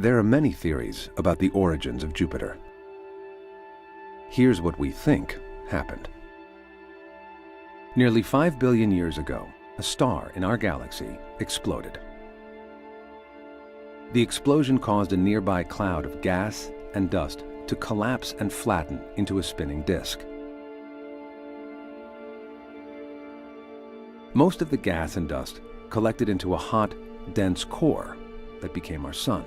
There are many theories about the origins of Jupiter. Here's what we think happened. Nearly 5 billion years ago, a star in our galaxy exploded. The explosion caused a nearby cloud of gas and dust to collapse and flatten into a spinning disk. Most of the gas and dust collected into a hot, dense core that became our Sun.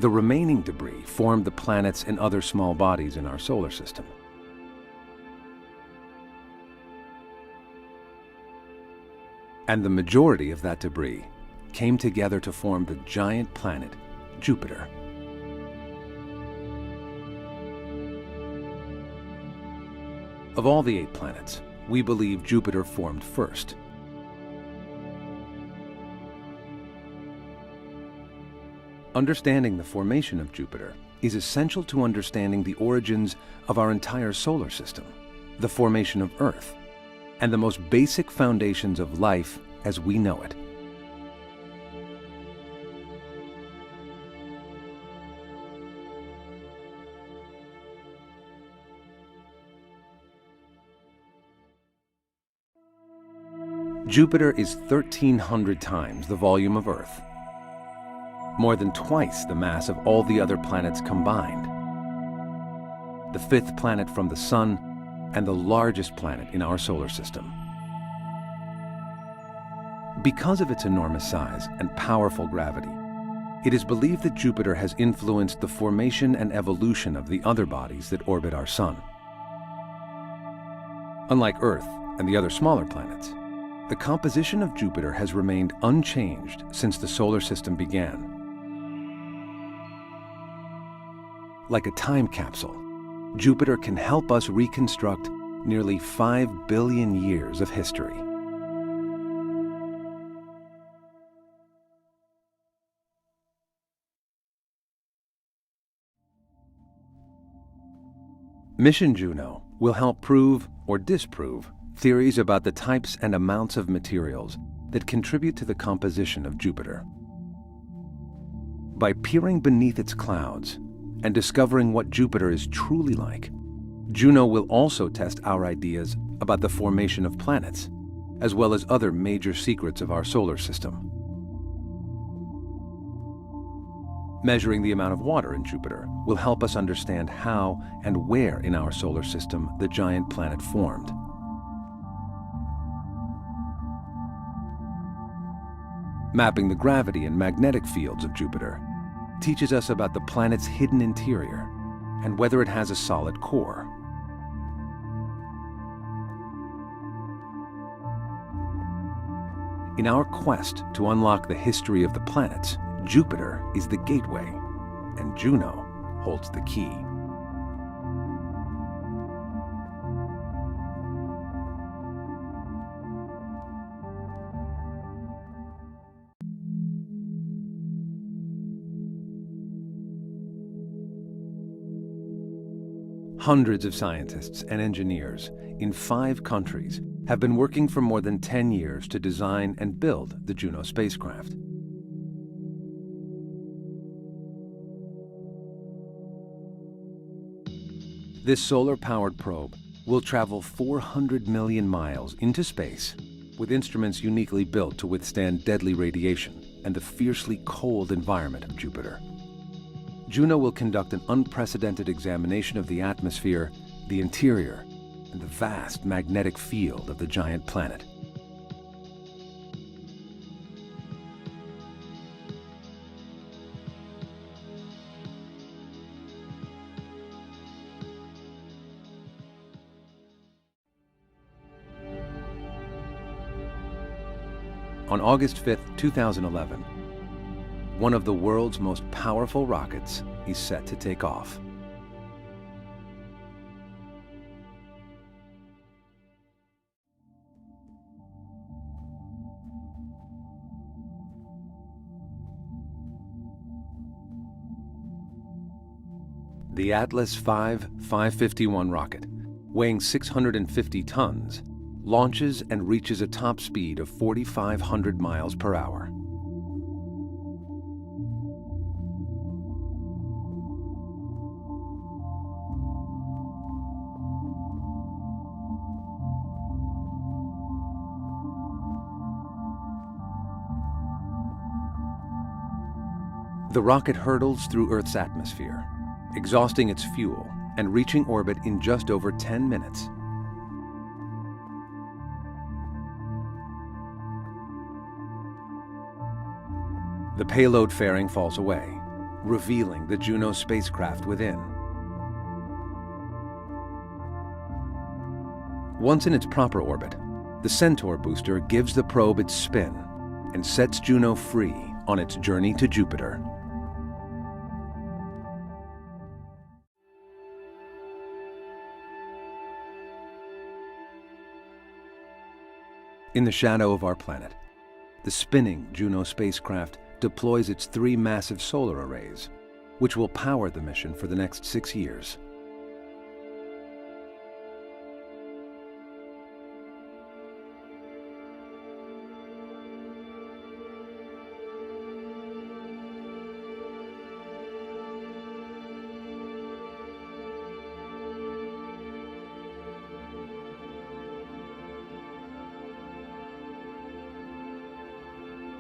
The remaining debris formed the planets and other small bodies in our solar system. And the majority of that debris came together to form the giant planet, Jupiter. Of all the 8 planets, we believe Jupiter formed first. Understanding the formation of Jupiter is essential to understanding the origins of our entire solar system, the formation of Earth, and the most basic foundations of life as we know it. Jupiter is 1,300 times the volume of Earth, more than twice the mass of all the other planets combined, the 5th planet from the Sun, and the largest planet in our solar system. Because of its enormous size and powerful gravity, it is believed that Jupiter has influenced the formation and evolution of the other bodies that orbit our Sun. Unlike Earth and the other smaller planets, the composition of Jupiter has remained unchanged since the solar system began. Like a time capsule, Jupiter can help us reconstruct nearly 5 billion years of history. Mission Juno will help prove or disprove theories about the types and amounts of materials that contribute to the composition of Jupiter. By peering beneath its clouds and discovering what Jupiter is truly like, Juno will also test our ideas about the formation of planets, as well as other major secrets of our solar system. Measuring the amount of water in Jupiter will help us understand how and where in our solar system the giant planet formed. Mapping the gravity and magnetic fields of Jupiter teaches us about the planet's hidden interior and whether it has a solid core. In our quest to unlock the history of the planets, Jupiter is the gateway, and Juno holds the key. Hundreds of scientists and engineers in 5 countries have been working for more than 10 years to design and build the Juno spacecraft. This solar-powered probe will travel 400 million miles into space with instruments uniquely built to withstand deadly radiation and the fiercely cold environment of Jupiter. Juno will conduct an unprecedented examination of the atmosphere, the interior, and the vast magnetic field of the giant planet. On August 5, 2011, one of the world's most powerful rockets is set to take off. The Atlas V 551 rocket, weighing 650 tons, launches and reaches a top speed of 4,500 miles per hour. The rocket hurtles through Earth's atmosphere, exhausting its fuel and reaching orbit in just over 10 minutes. The payload fairing falls away, revealing the Juno spacecraft within. Once in its proper orbit, the Centaur booster gives the probe its spin and sets Juno free on its journey to Jupiter. In the shadow of our planet, the spinning Juno spacecraft deploys its 3 massive solar arrays, which will power the mission for the next 6 years.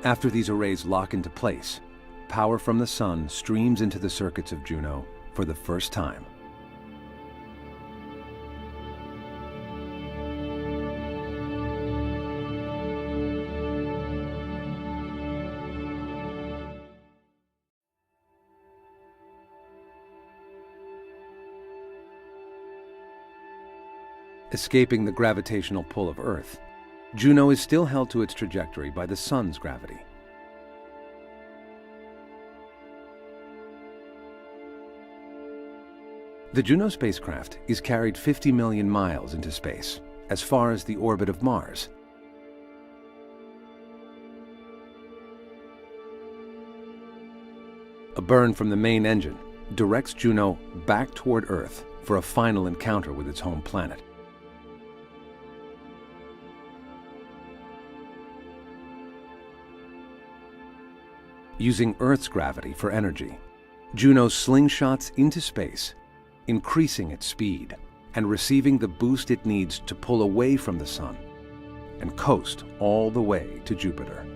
After these arrays lock into place, power from the Sun streams into the circuits of Juno for the first time. Escaping the gravitational pull of Earth, Juno is still held to its trajectory by the Sun's gravity. The Juno spacecraft is carried 50 million miles into space, as far as the orbit of Mars. A burn from the main engine directs Juno back toward Earth for a final encounter with its home planet. Using Earth's gravity for energy, Juno slingshots into space, increasing its speed and receiving the boost it needs to pull away from the Sun and coast all the way to Jupiter.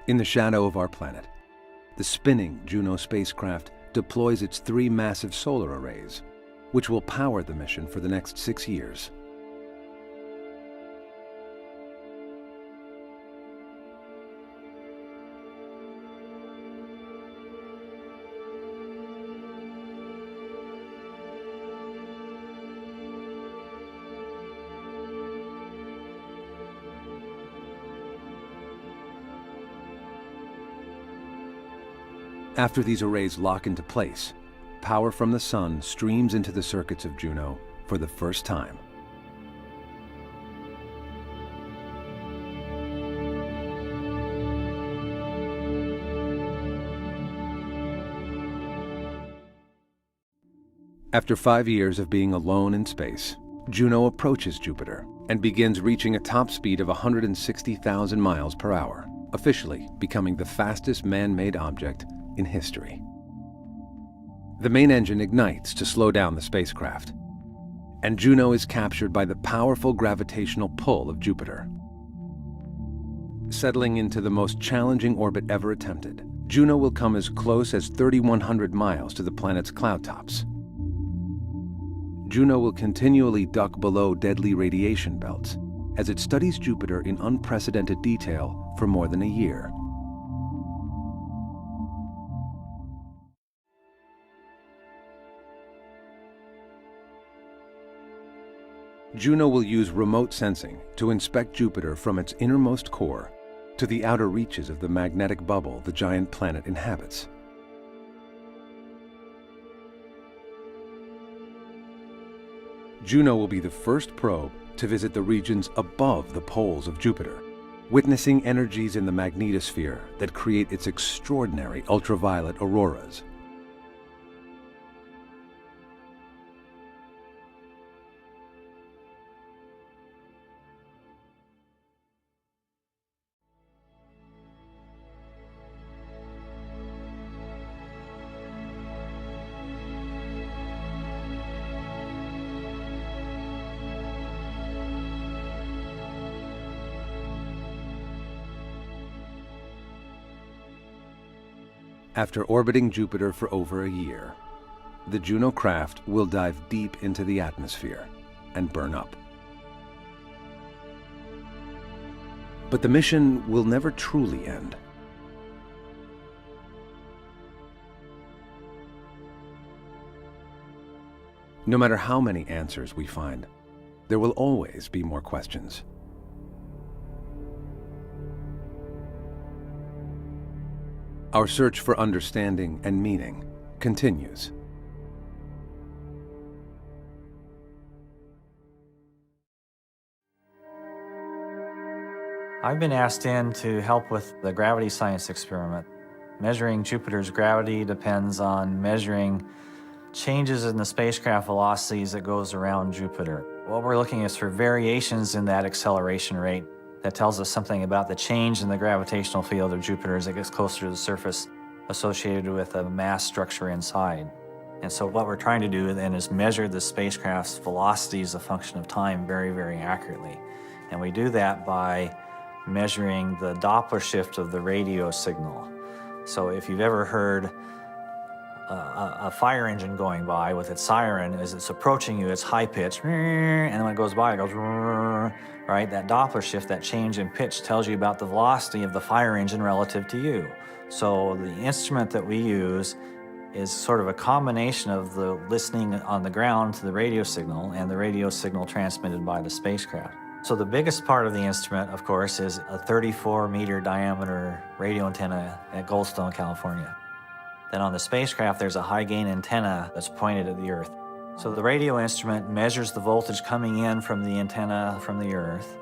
In the shadow of our planet, the spinning Juno spacecraft deploys its 3 massive solar arrays, which will power the mission for the next 6 years. After these arrays lock into place, power from the Sun streams into the circuits of Juno for the first time. After 5 years of being alone in space, Juno approaches Jupiter and begins reaching a top speed of 160,000 miles per hour, officially becoming the fastest man-made object in history. The main engine ignites to slow down the spacecraft, and Juno is captured by the powerful gravitational pull of Jupiter. Settling into the most challenging orbit ever attempted, Juno will come as close as 3,100 miles to the planet's cloud tops. Juno will continually duck below deadly radiation belts as it studies Jupiter in unprecedented detail for more than a year. Juno will use remote sensing to inspect Jupiter from its innermost core to the outer reaches of the magnetic bubble the giant planet inhabits. Juno will be the first probe to visit the regions above the poles of Jupiter, witnessing energies in the magnetosphere that create its extraordinary ultraviolet auroras. After orbiting Jupiter for over a year, the Juno craft will dive deep into the atmosphere and burn up. But the mission will never truly end. No matter how many answers we find, there will always be more questions. Our search for understanding and meaning continues. I've been asked in to help with the gravity science experiment. Measuring Jupiter's gravity depends on measuring changes in the spacecraft velocities that goes around Jupiter. What we're looking at is for variations in that acceleration rate that tells us something about the change in the gravitational field of Jupiter as it gets closer to the surface associated with a mass structure inside. And so what we're trying to do then is measure the spacecraft's velocity as a function of time very, very accurately. And we do that by measuring the Doppler shift of the radio signal. So if you've ever heard a fire engine going by with its siren, as it's approaching you, it's high pitch, and then when it goes by, it goes, right? That Doppler shift, that change in pitch, tells you about the velocity of the fire engine relative to you. So the instrument that we use is sort of a combination of the listening on the ground to the radio signal and the radio signal transmitted by the spacecraft. So the biggest part of the instrument, of course, is a 34-meter diameter radio antenna at Goldstone, California. Then on the spacecraft, there's a high-gain antenna that's pointed at the Earth. So the radio instrument measures the voltage coming in from the antenna from the Earth,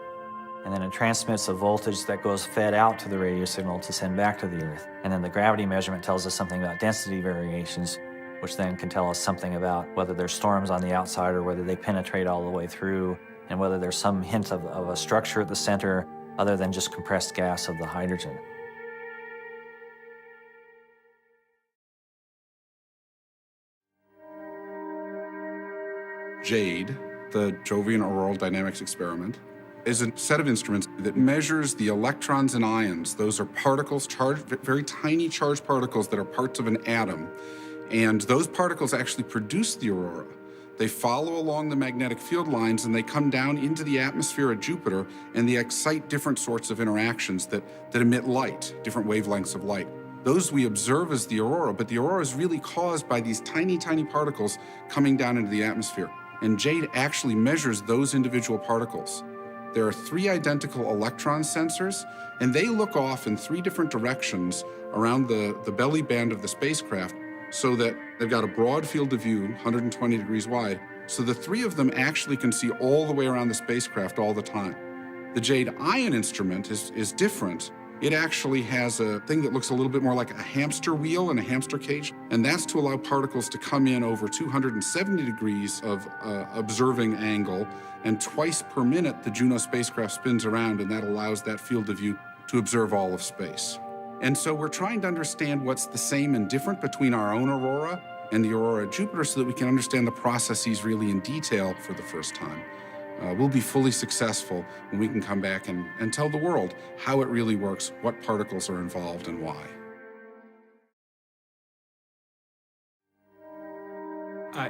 and then it transmits a voltage that goes fed out to the radio signal to send back to the Earth. And then the gravity measurement tells us something about density variations, which then can tell us something about whether there's storms on the outside or whether they penetrate all the way through, and whether there's some hint of a structure at the center other than just compressed gas of the hydrogen. JADE, the Jovian Auroral Dynamics Experiment, is a set of instruments that measures the electrons and ions. Those are particles, very tiny charged particles that are parts of an atom. And those particles actually produce the aurora. They follow along the magnetic field lines and they come down into the atmosphere at Jupiter, and they excite different sorts of interactions that emit light, different wavelengths of light. Those we observe as the aurora, but the aurora is really caused by these tiny, tiny particles coming down into the atmosphere. And JADE actually measures those individual particles. There are 3 identical electron sensors, and they look off in 3 different directions around the belly band of the spacecraft, so that they've got a broad field of view, 120 degrees wide, so the 3 of them actually can see all the way around the spacecraft all the time. The JADE ion instrument is different. It actually has a thing that looks a little bit more like a hamster wheel and a hamster cage, and that's to allow particles to come in over 270 degrees of observing angle, and twice per minute the Juno spacecraft spins around, and that allows that field of view to observe all of space. And so we're trying to understand what's the same and different between our own aurora and the aurora at Jupiter so that we can understand the processes really in detail for the first time. We'll be fully successful when we can come back and tell the world how it really works, what particles are involved, and why.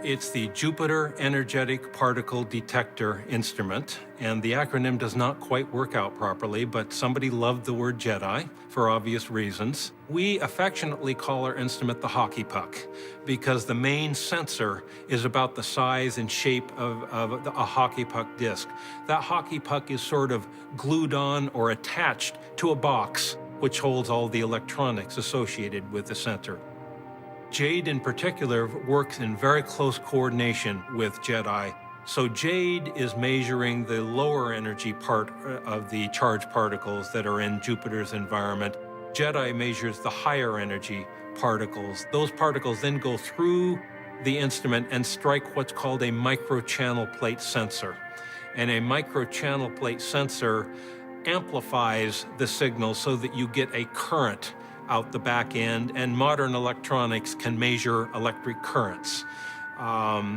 It's the Jupiter Energetic Particle Detector Instrument, and the acronym does not quite work out properly, but somebody loved the word Jedi for obvious reasons. We affectionately call our instrument the hockey puck because the main sensor is about the size and shape of a hockey puck disc. That hockey puck is sort of glued on or attached to a box which holds all the electronics associated with the sensor. JADE in particular works in very close coordination with JEDI. So JADE is measuring the lower energy part of the charged particles that are in Jupiter's environment. JEDI measures the higher energy particles. Those particles then go through the instrument and strike what's called a microchannel plate sensor. And a microchannel plate sensor amplifies the signal so that you get a current out the back end, and modern electronics can measure electric currents.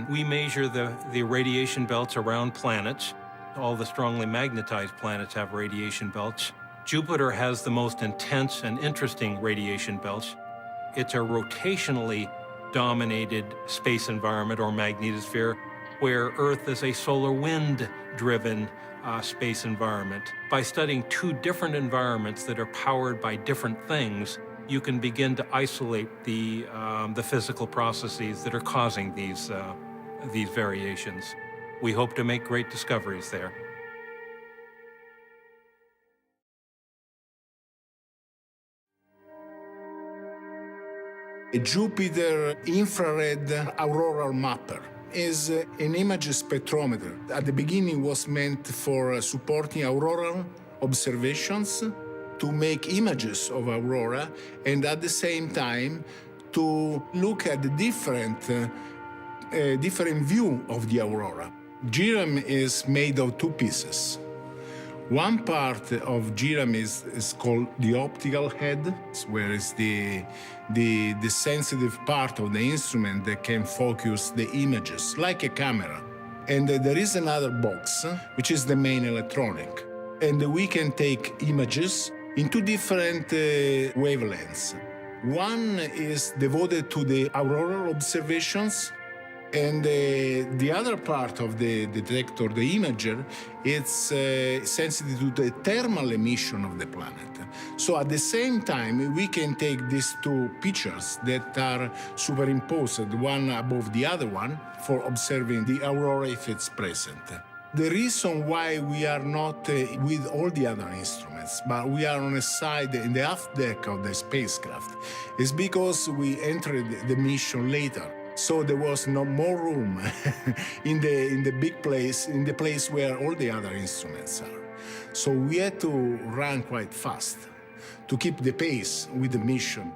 We measure the radiation belts around planets. All the strongly magnetized planets have radiation belts. Jupiter has the most intense and interesting radiation belts. It's a rotationally dominated space environment or magnetosphere, where Earth is a solar wind-driven space environment. By studying two different environments that are powered by different things, you can begin to isolate the physical processes that are causing these variations. We hope to make great discoveries there. A Jupiter infrared auroral mapper is an image spectrometer. At the beginning was meant for supporting auroral observations, to make images of aurora, and at the same time to look at the different view of the aurora. GRAM is made of two pieces. One part of GRAM is called the optical head, where is the sensitive part of the instrument that can focus the images, like a camera. And there is another box, which is the main electronic. And we can take images in two different wavelengths. One is devoted to the auroral observations, and the other part of the detector, the imager, it's sensitive to the thermal emission of the planet. So at the same time, we can take these two pictures that are superimposed, one above the other one, for observing the aurora if it's present. The reason why we are not with all the other instruments, but we are on a side in the aft deck of the spacecraft, is because we entered the mission later. So there was no more room in the big place, in the place where all the other instruments are. So we had to run quite fast to keep the pace with the mission.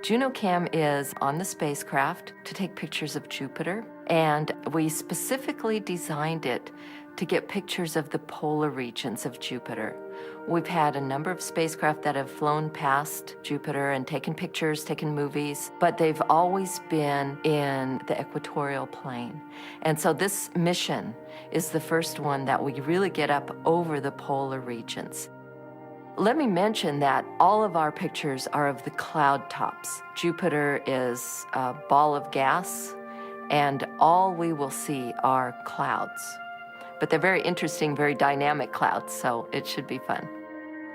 JunoCam is on the spacecraft to take pictures of Jupiter, and we specifically designed it to get pictures of the polar regions of Jupiter. We've had a number of spacecraft that have flown past Jupiter and taken pictures, taken movies, but they've always been in the equatorial plane. And so this mission is the first one that we really get up over the polar regions. Let me mention that all of our pictures are of the cloud tops. Jupiter is a ball of gas, and all we will see are clouds. But they're very interesting, very dynamic clouds, so it should be fun.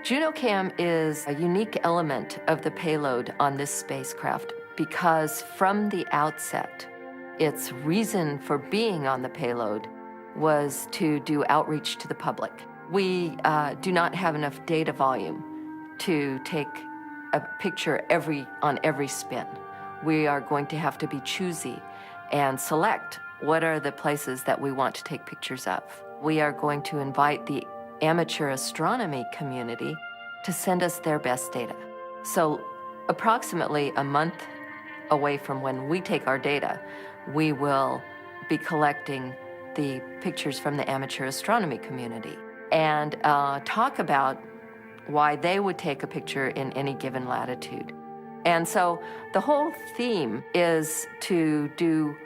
JunoCam is a unique element of the payload on this spacecraft because from the outset, its reason for being on the payload was to do outreach to the public. We do not have enough data volume to take a picture on every spin. We are going to have to be choosy and select what are the places that we want to take pictures of. We are going to invite the amateur astronomy community to send us their best data. So approximately a month away from when we take our data, we will be collecting the pictures from the amateur astronomy community and talk about why they would take a picture in any given latitude. And so the whole theme is to do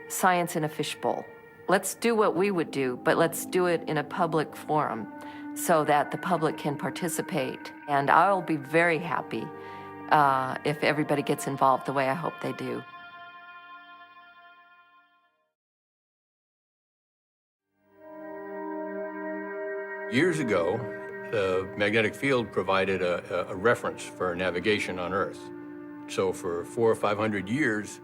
science in a fishbowl. Let's do what we would do, but let's do it in a public forum so that the public can participate. And I'll be very happy if everybody gets involved the way I hope they do. Years ago, the magnetic field provided a reference for navigation on Earth. So for 400 or 500 years,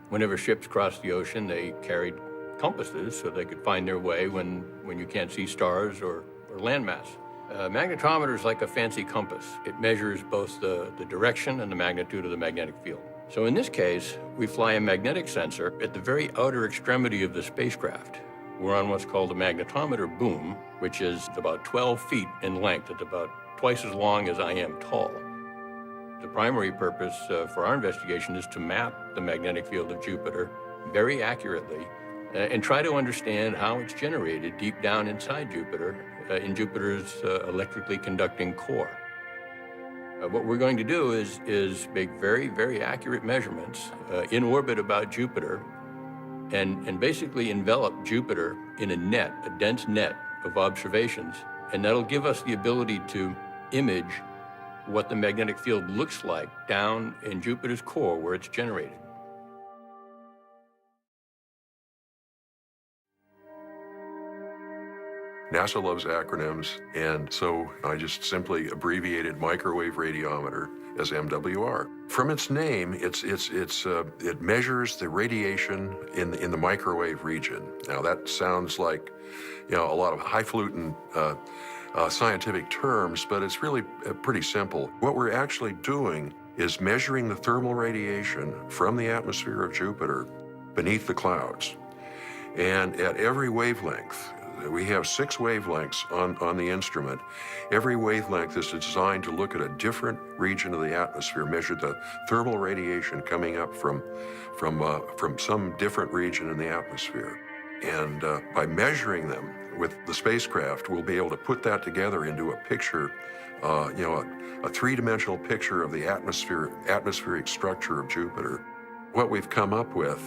whenever ships crossed the ocean, they carried compasses so they could find their way when you can't see stars or landmass. A magnetometer is like a fancy compass. It measures both the direction and the magnitude of the magnetic field. So in this case, we fly a magnetic sensor at the very outer extremity of the spacecraft. We're on what's called a magnetometer boom, which is about 12 feet in length. It's about twice as long as I am tall. The primary purpose for our investigation is to map the magnetic field of Jupiter very accurately and try to understand how it's generated deep down inside Jupiter, in Jupiter's electrically conducting core. What we're going to do is make very, very accurate measurements in orbit about Jupiter and basically envelop Jupiter in a net, a dense net of observations. And that'll give us the ability to image what the magnetic field looks like down in Jupiter's core where it's generated. NASA loves acronyms, and so I just simply abbreviated microwave radiometer as MWR. From its name, it measures the radiation in the microwave region. Now that sounds like, a lot of highfalutin scientific terms, but it's really pretty simple. What we're actually doing is measuring the thermal radiation from the atmosphere of Jupiter beneath the clouds. And at every wavelength, we have 6 wavelengths on the instrument. Every wavelength is designed to look at a different region of the atmosphere, measure the thermal radiation coming up from some different region in the atmosphere. And by measuring them with the spacecraft, we'll be able to put that together into a picture, a three-dimensional picture of the atmospheric structure of Jupiter. What we've come up with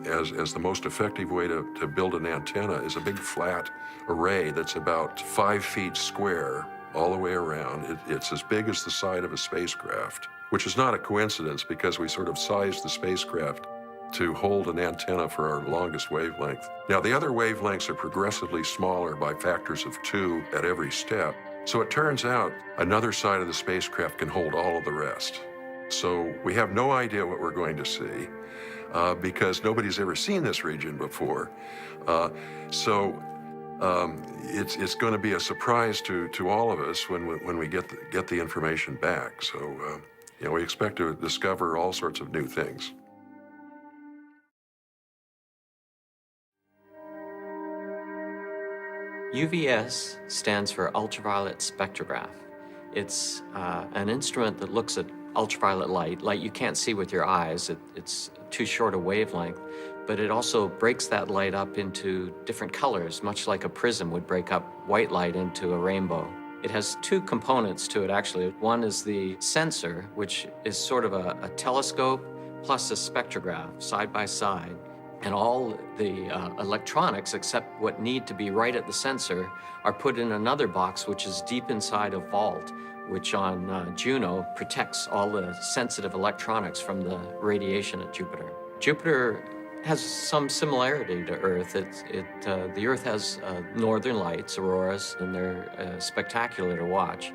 as the most effective way to build an antenna is a big flat array that's about 5 feet square all the way around. It's as big as the side of a spacecraft, which is not a coincidence because we sort of sized the spacecraft to hold an antenna for our longest wavelength. Now, the other wavelengths are progressively smaller by factors of 2 at every step. So it turns out another side of the spacecraft can hold all of the rest. So we have no idea what we're going to see because nobody's ever seen this region before. So it's going to be a surprise to all of us when we get the information back. So we expect to discover all sorts of new things. UVS stands for ultraviolet spectrograph. It's an instrument that looks at ultraviolet light you can't see with your eyes. It's too short a wavelength, but it also breaks that light up into different colors, much like a prism would break up white light into a rainbow. It has 2 components to it, actually. One is the sensor, which is sort of a telescope plus a spectrograph side by side. And all the electronics, except what need to be right at the sensor, are put in another box, which is deep inside a vault, which on Juno protects all the sensitive electronics from the radiation at Jupiter. Jupiter has some similarity to Earth. The Earth has northern lights, auroras, and they're spectacular to watch.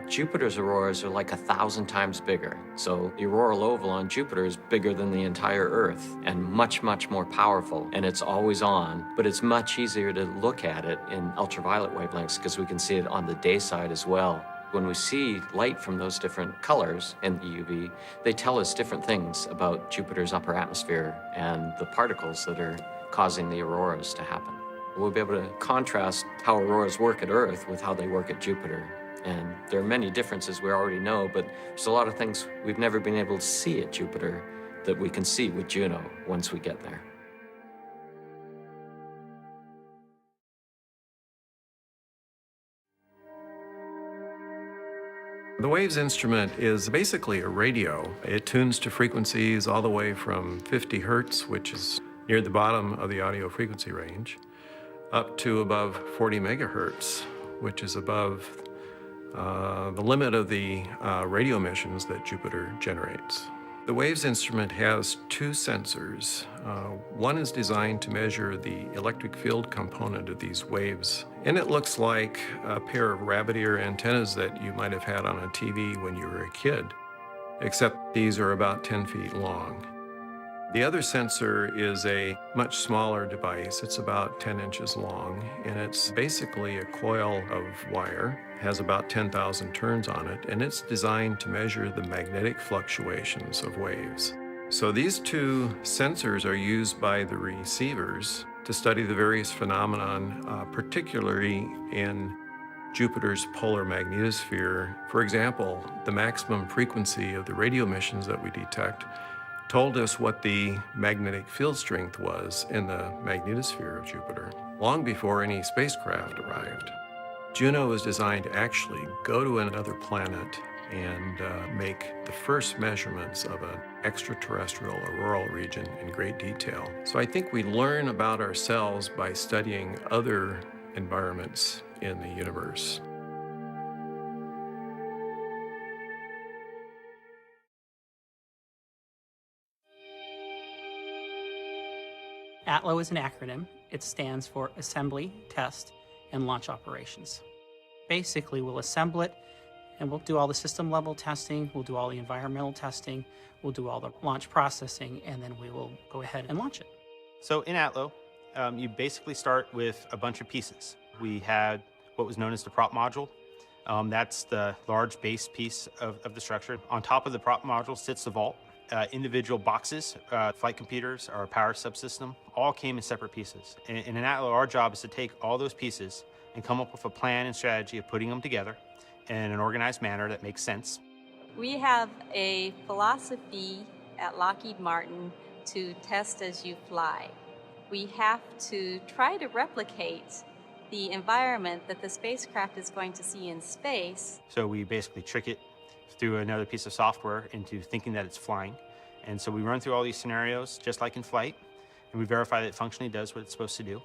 Jupiter's auroras are like 1,000 times bigger. So the auroral oval on Jupiter is bigger than the entire Earth and much, much more powerful. And it's always on, but it's much easier to look at it in ultraviolet wavelengths because we can see it on the day side as well. When we see light from those different colors in the UV, they tell us different things about Jupiter's upper atmosphere and the particles that are causing the auroras to happen. We'll be able to contrast how auroras work at Earth with how they work at Jupiter. And there are many differences we already know, but there's a lot of things we've never been able to see at Jupiter that we can see with Juno once we get there. The WAVES instrument is basically a radio. It tunes to frequencies all the way from 50 hertz, which is near the bottom of the audio frequency range, up to above 40 megahertz, which is above the limit of the radio emissions that Jupiter generates. The WAVES instrument has 2 sensors. One is designed to measure the electric field component of these waves, and it looks like a pair of rabbit ear antennas that you might have had on a TV when you were a kid, except these are about 10 feet long. The other sensor is a much smaller device. It's about 10 inches long, and it's basically a coil of wire has about 10,000 turns on it, and it's designed to measure the magnetic fluctuations of waves. So these two sensors are used by the receivers to study the various phenomenon, particularly in Jupiter's polar magnetosphere. For example, the maximum frequency of the radio emissions that we detect told us what the magnetic field strength was in the magnetosphere of Jupiter, long before any spacecraft arrived. Juno was designed to actually go to another planet and make the first measurements of an extraterrestrial auroral region in great detail. So I think we learn about ourselves by studying other environments in the universe. ATLO is an acronym. It stands for Assembly, Test, and Launch Operations. Basically, we'll assemble it, and we'll do all the system level testing, we'll do all the environmental testing, we'll do all the launch processing, and then we will go ahead and launch it. So in ATLO, you basically start with a bunch of pieces. We had what was known as the prop module. That's the large base piece of the structure. On top of the prop module sits the vault. Individual boxes, flight computers, our power subsystem, all came in separate pieces. In an ATLO, our job is to take all those pieces and come up with a plan and strategy of putting them together in an organized manner that makes sense. We have a philosophy at Lockheed Martin to test as you fly. We have to try to replicate the environment that the spacecraft is going to see in space. So we basically trick it through another piece of software into thinking that it's flying. And so we run through all these scenarios just like in flight, and we verify that it functionally does what it's supposed to do.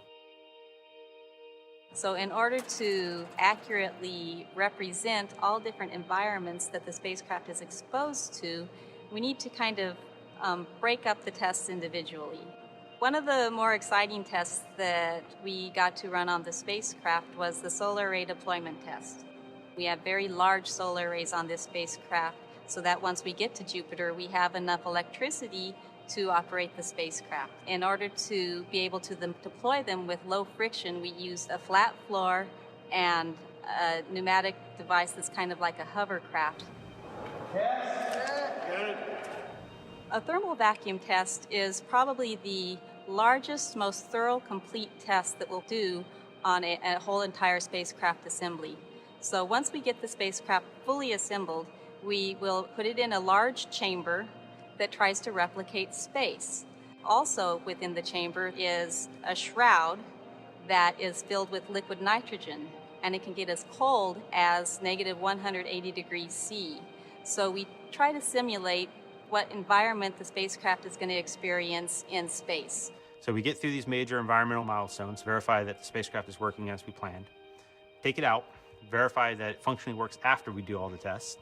So in order to accurately represent all different environments that the spacecraft is exposed to, we need to kind of break up the tests individually. One of the more exciting tests that we got to run on the spacecraft was the solar array deployment test. We have very large solar arrays on this spacecraft so that once we get to Jupiter, we have enough electricity to operate the spacecraft. In order to be able to deploy them with low friction, we used a flat floor and a pneumatic device that's kind of like a hovercraft. A thermal vacuum test is probably the largest, most thorough, complete test that we'll do on a whole entire spacecraft assembly. So once we get the spacecraft fully assembled, we will put it in a large chamber that tries to replicate space. Also within the chamber is a shroud that is filled with liquid nitrogen, and it can get as cold as negative 180 degrees C. So we try to simulate what environment the spacecraft is going to experience in space. So we get through these major environmental milestones, verify that the spacecraft is working as we planned, take it out, verify that it functionally works after we do all the tests,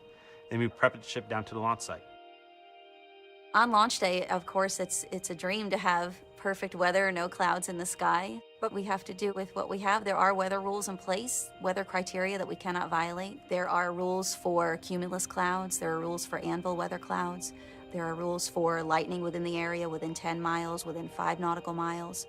then we prep it to ship down to the launch site. On launch day, of course, it's a dream to have perfect weather, no clouds in the sky, but we have to do with what we have. There are weather rules in place, weather criteria that we cannot violate. There are rules for cumulus clouds, there are rules for anvil weather clouds, there are rules for lightning within the area, within 10 miles, within 5 nautical miles.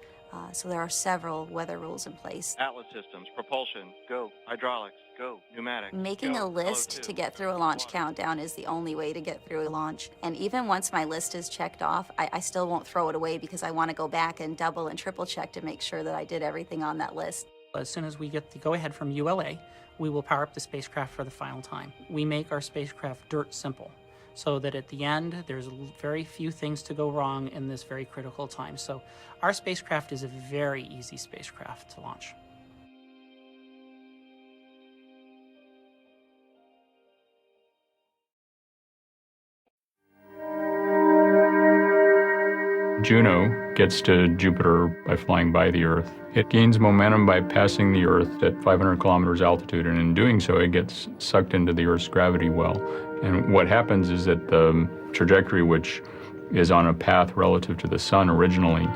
So there are several weather rules in place. Atlas systems, propulsion, go. Hydraulics, go. Pneumatic, Making go. a list to get through a launch countdown is the only way to get through a launch. And even once my list is checked off, I still won't throw it away because I want to go back and double and triple check to make sure that I did everything on that list. As soon as we get the go-ahead from ULA, we will power up the spacecraft for the final time. We make our spacecraft dirt simple, so that at the end, there's very few things to go wrong in this very critical time. So our spacecraft is a very easy spacecraft to launch. Juno gets to Jupiter by flying by the Earth. It gains momentum by passing the Earth at 500 kilometers altitude, and in doing so, it gets sucked into the Earth's gravity well. And what happens is that the trajectory, which is on a path relative to the Sun originally,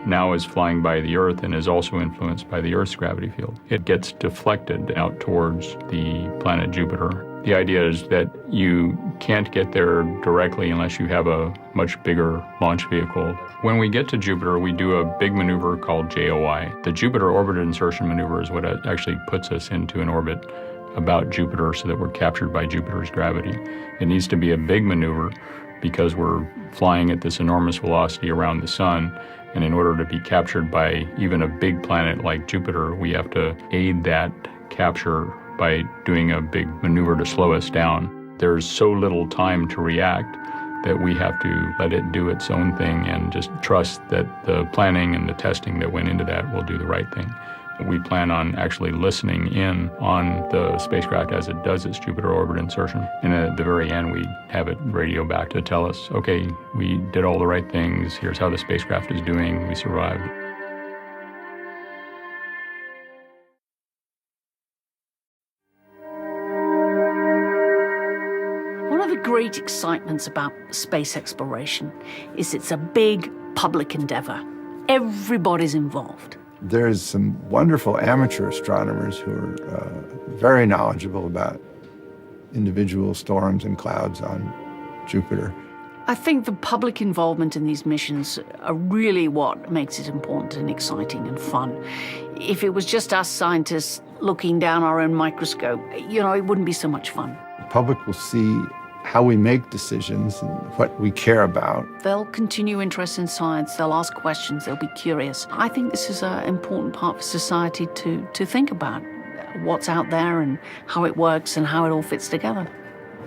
now is flying by the Earth and is also influenced by the Earth's gravity field. It gets deflected out towards the planet Jupiter. The idea is that you can't get there directly unless you have a much bigger launch vehicle. When we get to Jupiter, we do a big maneuver called JOI. The Jupiter Orbit Insertion Maneuver is what actually puts us into an orbit about Jupiter so that we're captured by Jupiter's gravity. It needs to be a big maneuver because we're flying at this enormous velocity around the sun, and in order to be captured by even a big planet like Jupiter, we have to aid that capture by doing a big maneuver to slow us down. There's so little time to react that we have to let it do its own thing and just trust that the planning and the testing that went into that will do the right thing. We plan on actually listening in on the spacecraft as it does its Jupiter orbit insertion. And at the very end, we have it radio back to tell us, okay, we did all the right things. Here's how the spacecraft is doing. We survived. One of the great excitements about space exploration is it's a big public endeavor. Everybody's involved. There's some wonderful amateur astronomers who are very knowledgeable about individual storms and clouds on Jupiter. I think the public involvement in these missions are really what makes it important and exciting and fun. If it was just us scientists looking down our own microscope, it wouldn't be so much fun. The public will see how we make decisions and what we care about. They'll continue interest in science, they'll ask questions, they'll be curious. I think this is an important part for society to think about what's out there and how it works and how it all fits together.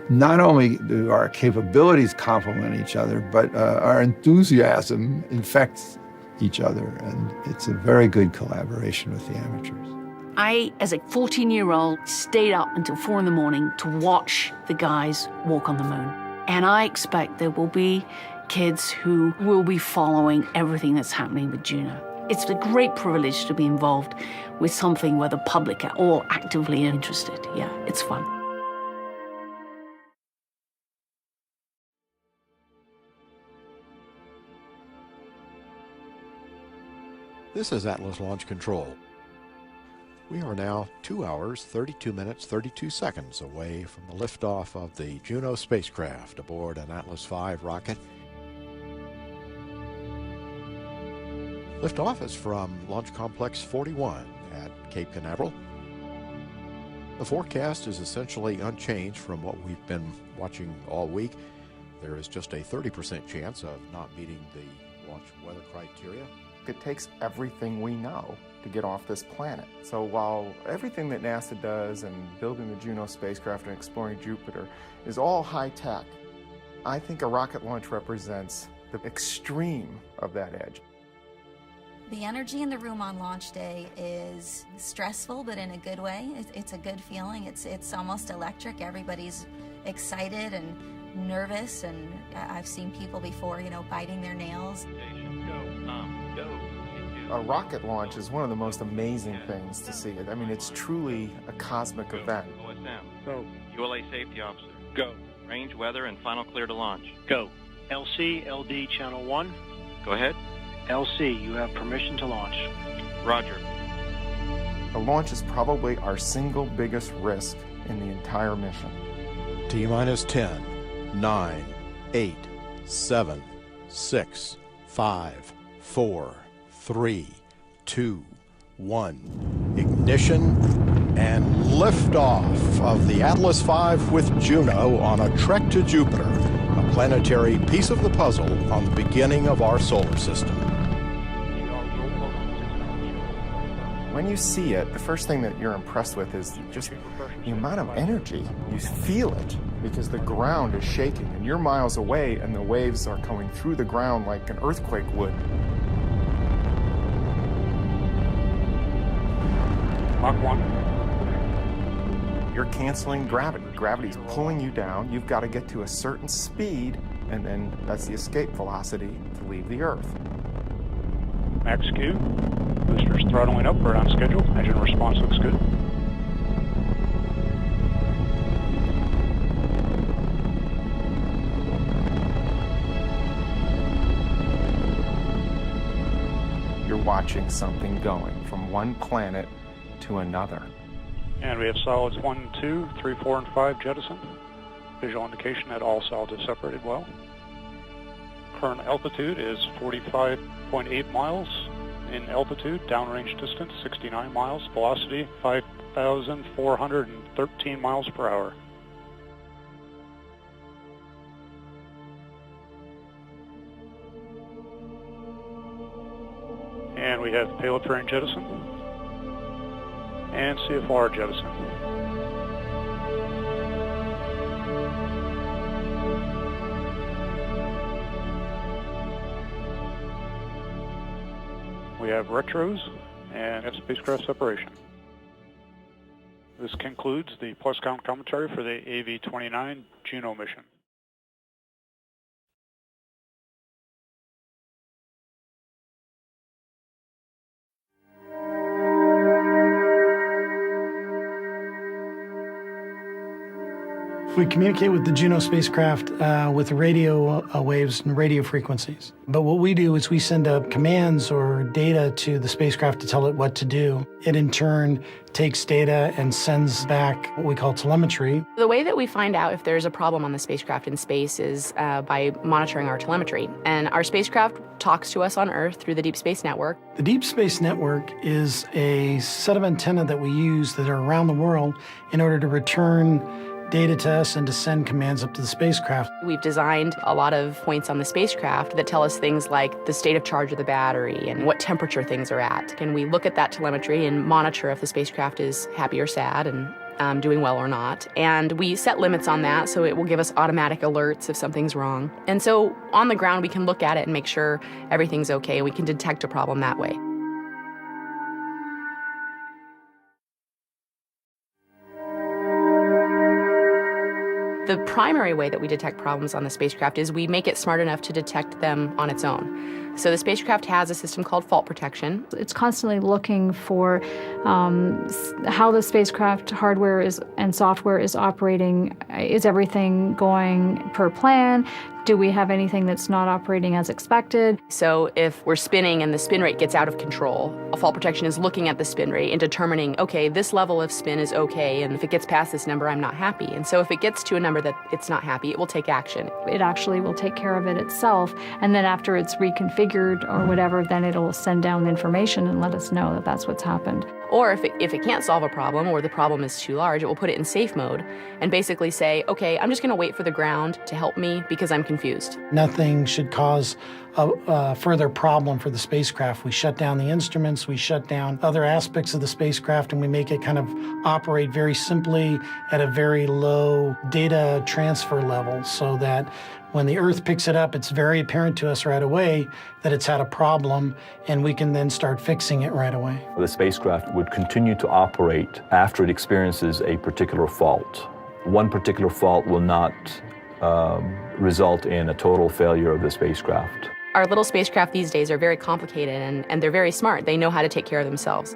Not only do our capabilities complement each other, but our enthusiasm infects each other, and it's a very good collaboration with the amateurs. I, as a 14-year-old, stayed up until 4 a.m. to watch the guys walk on the moon. And I expect there will be kids who will be following everything that's happening with Juno. It's a great privilege to be involved with something where the public are all actively interested. Yeah, it's fun. This is Atlas Launch Control. We are now 2 hours, 32 minutes, 32 seconds away from the liftoff of the Juno spacecraft aboard an Atlas V rocket. Liftoff is from Launch Complex 41 at Cape Canaveral. The forecast is essentially unchanged from what we've been watching all week. There is just a 30% chance of not meeting the launch weather criteria. It takes everything we know to get off this planet. So while everything that NASA does and building the Juno spacecraft and exploring Jupiter is all high tech, I think a rocket launch represents the extreme of that edge. The energy in the room on launch day is stressful, but in a good way. It's a good feeling. It's almost electric. Everybody's excited and nervous, and I've seen people before, biting their nails. A rocket launch is one of the most amazing things to see. I mean, it's truly a cosmic event. OSM. Go. ULA safety officer. Go. Range, weather, and final clear to launch. Go. LC, LD, channel 1. Go ahead. LC, you have permission to launch. Roger. A launch is probably our single biggest risk in the entire mission. T-minus 10, 9, 8, 7, 6, 5, 4, 3, 2, 1. Ignition and liftoff of the Atlas V with Juno on a trek to Jupiter, a planetary piece of the puzzle on the beginning of our solar system. When you see it, the first thing that you're impressed with is just the amount of energy. You feel it because the ground is shaking and you're miles away and the waves are coming through the ground like an earthquake would. Mach 1. You're canceling gravity. Gravity's pulling you down. You've got to get to a certain speed, and then that's the escape velocity to leave the Earth. Max Q. Boosters throttling up. We're on schedule. Engine response looks good. You're watching something going from one planet to another. And we have solids 1, 2, 3, 4, and 5 jettisoned. Visual indication that all solids have separated well. Current altitude is 45.8 miles. In altitude, downrange distance 69 miles, velocity 5,413 miles per hour. And we have payload fairing jettison and CFR jettison. We have retros and have spacecraft separation. This concludes the plus count commentary for the AV-29 Juno mission. We communicate with the Juno spacecraft with radio waves and radio frequencies. But what we do is we send up commands or data to the spacecraft to tell it what to do. It in turn takes data and sends back what we call telemetry. The way that we find out if there's a problem on the spacecraft in space is by monitoring our telemetry. And our spacecraft talks to us on Earth through the Deep Space Network. The Deep Space Network is a set of antennae that we use that are around the world in order to return data to us and to send commands up to the spacecraft. We've designed a lot of points on the spacecraft that tell us things like the state of charge of the battery and what temperature things are at. And we look at that telemetry and monitor if the spacecraft is happy or sad and doing well or not. And we set limits on that, so it will give us automatic alerts if something's wrong. And so on the ground, we can look at it and make sure everything's okay. We can detect a problem that way. The primary way that we detect problems on the spacecraft is we make it smart enough to detect them on its own. So the spacecraft has a system called fault protection. It's constantly looking for how the spacecraft hardware and software is operating. Is everything going per plan? Do we have anything that's not operating as expected? So if we're spinning and the spin rate gets out of control, a fault protection is looking at the spin rate and determining, okay, this level of spin is okay, and if it gets past this number, I'm not happy. And so if it gets to a number that it's not happy, it will take action. It actually will take care of it itself, and then after it's reconfigured or whatever, then it'll send down the information and let us know that that's what's happened. Or if it can't solve a problem or the problem is too large, it will put it in safe mode and basically say, okay, I'm just going to wait for the ground to help me because I'm confused. Nothing should cause a further problem for the spacecraft. We shut down the instruments, we shut down other aspects of the spacecraft, and we make it kind of operate very simply at a very low data transfer level so that when the Earth picks it up, it's very apparent to us right away that it's had a problem, and we can then start fixing it right away. The spacecraft would continue to operate after it experiences a particular fault. One particular fault will not result in a total failure of the spacecraft. Our little spacecraft these days are very complicated, and they're very smart. They know how to take care of themselves.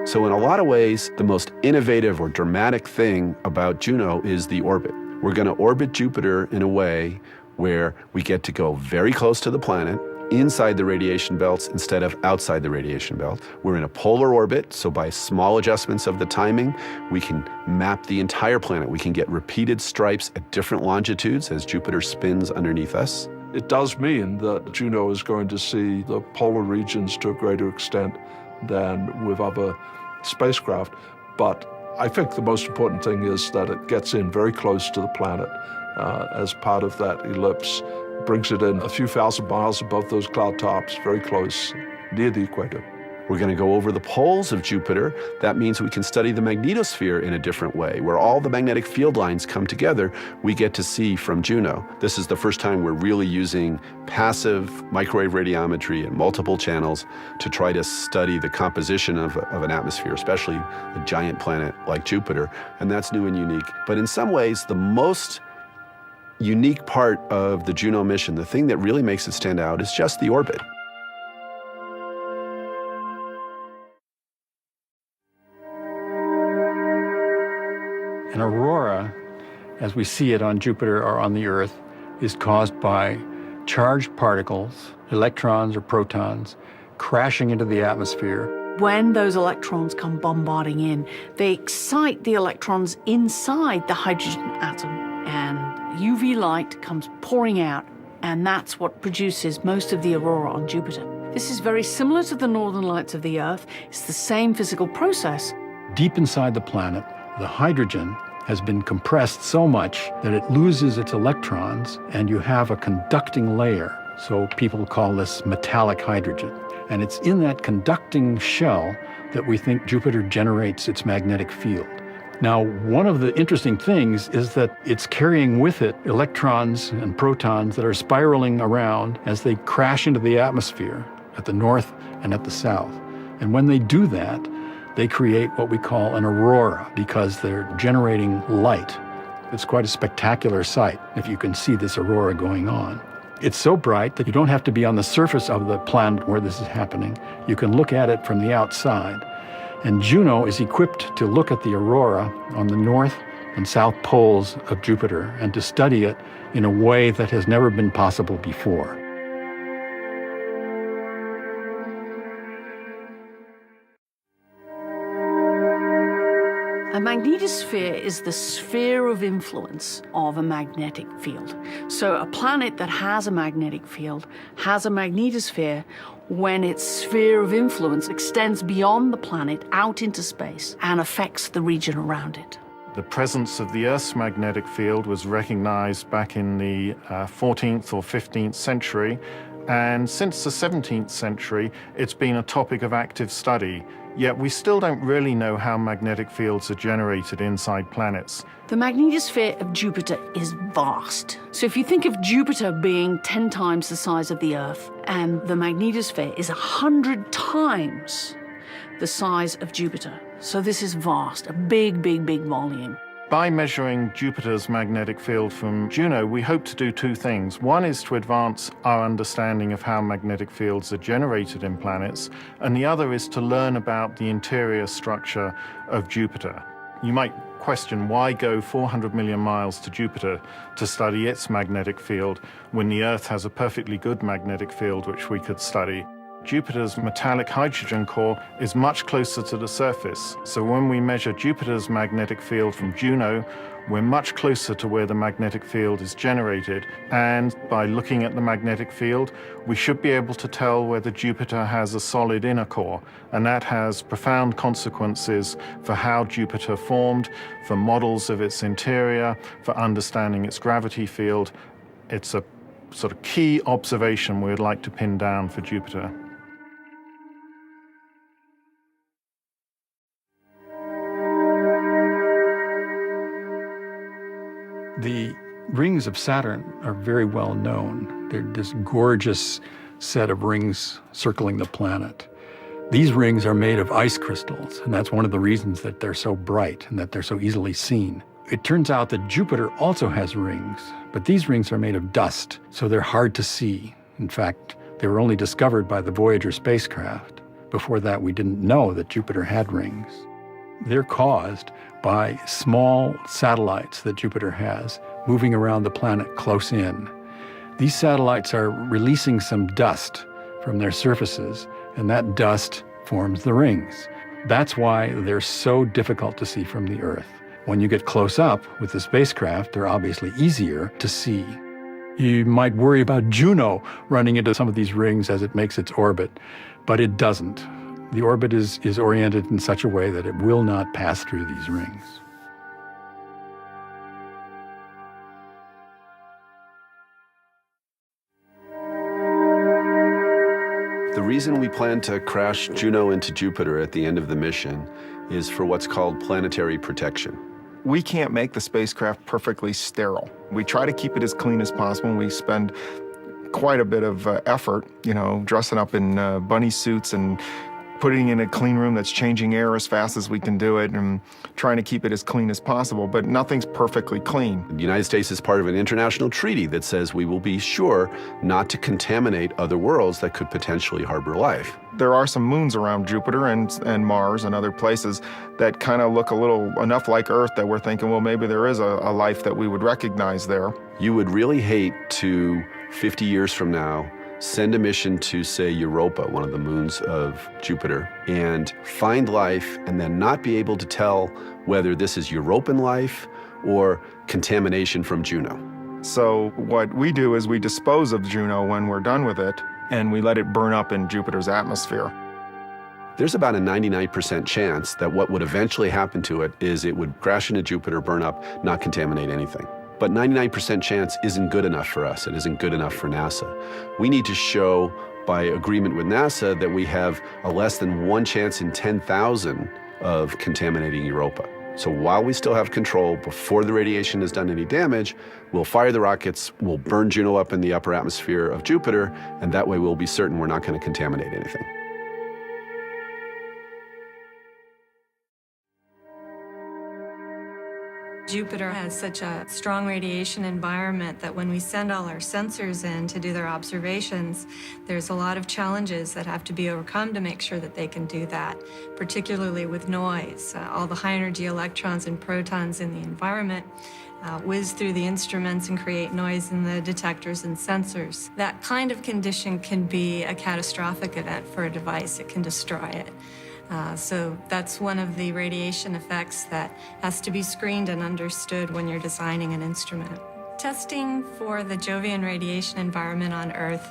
So in a lot of ways, the most innovative or dramatic thing about Juno is the orbit. We're going to orbit Jupiter in a way where we get to go very close to the planet, inside the radiation belts instead of outside the radiation belt. We're in a polar orbit, so by small adjustments of the timing, we can map the entire planet. We can get repeated stripes at different longitudes as Jupiter spins underneath us. It does mean that Juno is going to see the polar regions to a greater extent than with other spacecraft. But I think the most important thing is that it gets in very close to the planet as part of that ellipse. Brings it in a few thousand miles above those cloud tops, very close, near the equator. We're going to go over the poles of Jupiter. That means we can study the magnetosphere in a different way, where all the magnetic field lines come together, we get to see from Juno. This is the first time we're really using passive microwave radiometry and multiple channels to try to study the composition of an atmosphere, especially a giant planet like Jupiter, and that's new and unique. But in some ways, the most unique part of the Juno mission, the thing that really makes it stand out, is just the orbit. An aurora, as we see it on Jupiter or on the Earth, is caused by charged particles, electrons or protons, crashing into the atmosphere. When those electrons come bombarding in, they excite the electrons inside the hydrogen atom, and UV light comes pouring out, and that's what produces most of the aurora on Jupiter. This is very similar to the northern lights of the Earth. It's the same physical process. Deep inside the planet, the hydrogen has been compressed so much that it loses its electrons, and you have a conducting layer. So people call this metallic hydrogen. And it's in that conducting shell that we think Jupiter generates its magnetic field. Now, one of the interesting things is that it's carrying with it electrons and protons that are spiraling around as they crash into the atmosphere at the north and at the south. And when they do that, they create what we call an aurora because they're generating light. It's quite a spectacular sight if you can see this aurora going on. It's so bright that you don't have to be on the surface of the planet where this is happening. You can look at it from the outside. And Juno is equipped to look at the aurora on the north and south poles of Jupiter and to study it in a way that has never been possible before. A magnetosphere is the sphere of influence of a magnetic field. So a planet that has a magnetic field has a magnetosphere when its sphere of influence extends beyond the planet out into space and affects the region around it. The presence of the Earth's magnetic field was recognized back in the 14th or 15th century, and since the 17th century, it's been a topic of active study. Yet we still don't really know how magnetic fields are generated inside planets. The magnetosphere of Jupiter is vast. So if you think of Jupiter being 10 times the size of the Earth, and the magnetosphere is 100 times the size of Jupiter. So this is vast, a big, big, big volume. By measuring Jupiter's magnetic field from Juno, we hope to do two things. One is to advance our understanding of how magnetic fields are generated in planets, and the other is to learn about the interior structure of Jupiter. You might question why go 400 million miles to Jupiter to study its magnetic field when the Earth has a perfectly good magnetic field which we could study. Jupiter's metallic hydrogen core is much closer to the surface. So when we measure Jupiter's magnetic field from Juno, we're much closer to where the magnetic field is generated. And by looking at the magnetic field, we should be able to tell whether Jupiter has a solid inner core. And that has profound consequences for how Jupiter formed, for models of its interior, for understanding its gravity field. It's a sort of key observation we'd like to pin down for Jupiter. The rings of Saturn are very well known. They're this gorgeous set of rings circling the planet. These rings are made of ice crystals, and that's one of the reasons that they're so bright and that they're so easily seen. It turns out that Jupiter also has rings, but these rings are made of dust, so they're hard to see. In fact, they were only discovered by the Voyager spacecraft. Before that, we didn't know that Jupiter had rings. They're caused by small satellites that Jupiter has moving around the planet close in. These satellites are releasing some dust from their surfaces, and that dust forms the rings. That's why they're so difficult to see from the Earth. When you get close up with the spacecraft, they're obviously easier to see. You might worry about Juno running into some of these rings as it makes its orbit, but it doesn't. The orbit is oriented in such a way that it will not pass through these rings. The reason we plan to crash Juno into Jupiter at the end of the mission is for what's called planetary protection. We can't make the spacecraft perfectly sterile. We try to keep it as clean as possible. We spend quite a bit of effort, dressing up in bunny suits and putting in a clean room that's changing air as fast as we can do it and trying to keep it as clean as possible, but nothing's perfectly clean. The United States is part of an international treaty that says we will be sure not to contaminate other worlds that could potentially harbor life. There are some moons around Jupiter and Mars and other places that kind of look enough like Earth that we're thinking, well, maybe there is a life that we would recognize there. You would really hate to, 50 years from now, send a mission to, say, Europa, one of the moons of Jupiter, and find life and then not be able to tell whether this is Europan life or contamination from Juno. So what we do is we dispose of Juno when we're done with it, and we let it burn up in Jupiter's atmosphere. There's about a 99% chance that what would eventually happen to it is it would crash into Jupiter, burn up, not contaminate anything. But 99% chance isn't good enough for us. It isn't good enough for NASA. We need to show by agreement with NASA that we have a less than 1 chance in 10,000 of contaminating Europa. So while we still have control, before the radiation has done any damage, we'll fire the rockets, we'll burn Juno up in the upper atmosphere of Jupiter, and that way we'll be certain we're not going to contaminate anything. Jupiter has such a strong radiation environment that when we send all our sensors in to do their observations, there's a lot of challenges that have to be overcome to make sure that they can do that, particularly with noise. All the high-energy electrons and protons in the environment whiz through the instruments and create noise in the detectors and sensors. That kind of condition can be a catastrophic event for a device. It can destroy it. So that's one of the radiation effects that has to be screened and understood when you're designing an instrument. Testing for the Jovian radiation environment on Earth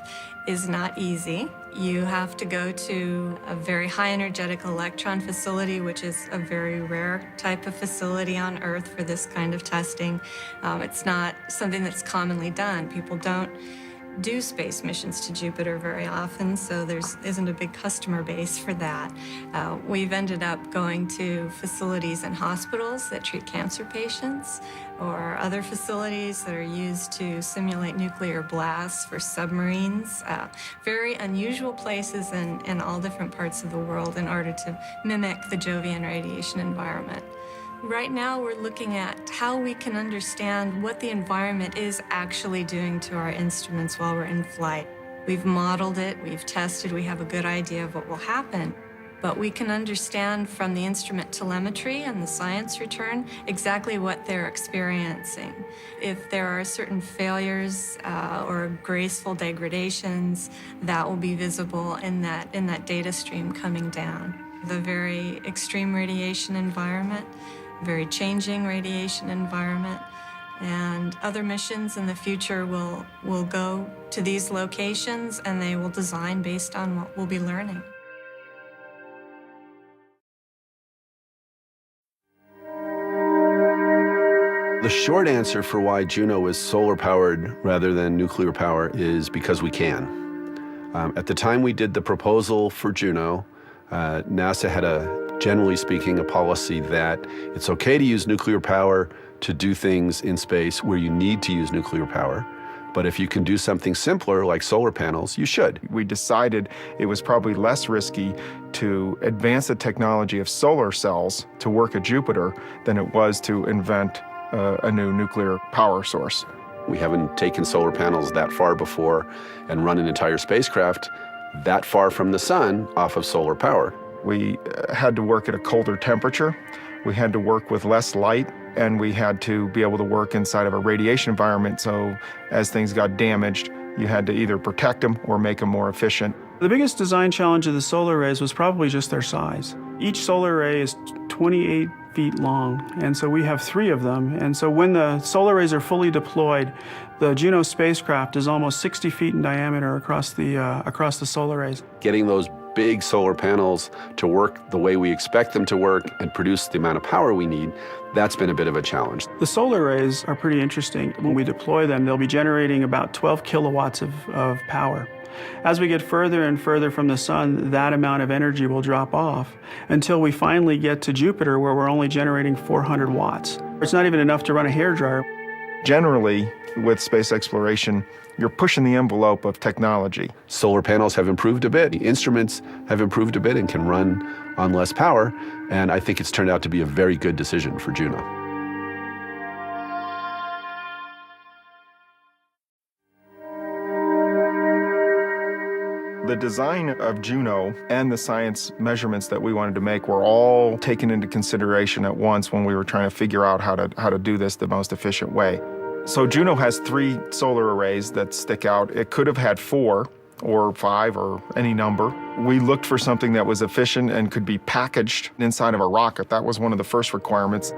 is not easy. You have to go to a very high energetic electron facility, which is a very rare type of facility on Earth for this kind of testing. It's not something that's commonly done. People don't do space missions to Jupiter very often, so there isn't a big customer base for that. We've ended up going to facilities and hospitals that treat cancer patients, or other facilities that are used to simulate nuclear blasts for submarines. Very unusual places in all different parts of the world in order to mimic the Jovian radiation environment. Right now, we're looking at how we can understand what the environment is actually doing to our instruments while we're in flight. We've modeled it, we've tested, we have a good idea of what will happen, but we can understand from the instrument telemetry and the science return exactly what they're experiencing. If there are certain failures or graceful degradations, that will be visible in that data stream coming down. The very extreme radiation environment, very changing radiation environment, and other missions in the future will go to these locations and they will design based on what we'll be learning. The short answer for why Juno is solar-powered rather than nuclear power is because we can. At the time we did the proposal for Juno, NASA had generally speaking, a policy that it's okay to use nuclear power to do things in space where you need to use nuclear power. But if you can do something simpler like solar panels, you should. We decided it was probably less risky to advance the technology of solar cells to work at Jupiter than it was to invent a new nuclear power source. We haven't taken solar panels that far before and run an entire spacecraft that far from the sun off of solar power. We had to work at a colder temperature, we had to work with less light, and we had to be able to work inside of a radiation environment, so as things got damaged, you had to either protect them or make them more efficient. The biggest design challenge of the solar arrays was probably just their size. Each solar array is 28 feet long, and so we have 3 of them. And so when the solar arrays are fully deployed, the Juno spacecraft is almost 60 feet in diameter across the solar arrays. Getting those big solar panels to work the way we expect them to work and produce the amount of power we need, that's been a bit of a challenge. The solar arrays are pretty interesting. When we deploy them, they'll be generating about 12 kilowatts of power. As we get further and further from the sun, that amount of energy will drop off until we finally get to Jupiter, where we're only generating 400 watts. It's not even enough to run a hairdryer. Generally, with space exploration, you're pushing the envelope of technology. Solar panels have improved a bit. The instruments have improved a bit and can run on less power. And I think it's turned out to be a very good decision for Juno. The design of Juno and the science measurements that we wanted to make were all taken into consideration at once when we were trying to figure out how to do this the most efficient way. So Juno has 3 solar arrays that stick out. It could have had 4 or 5 or any number. We looked for something that was efficient and could be packaged inside of a rocket. That was one of the first requirements.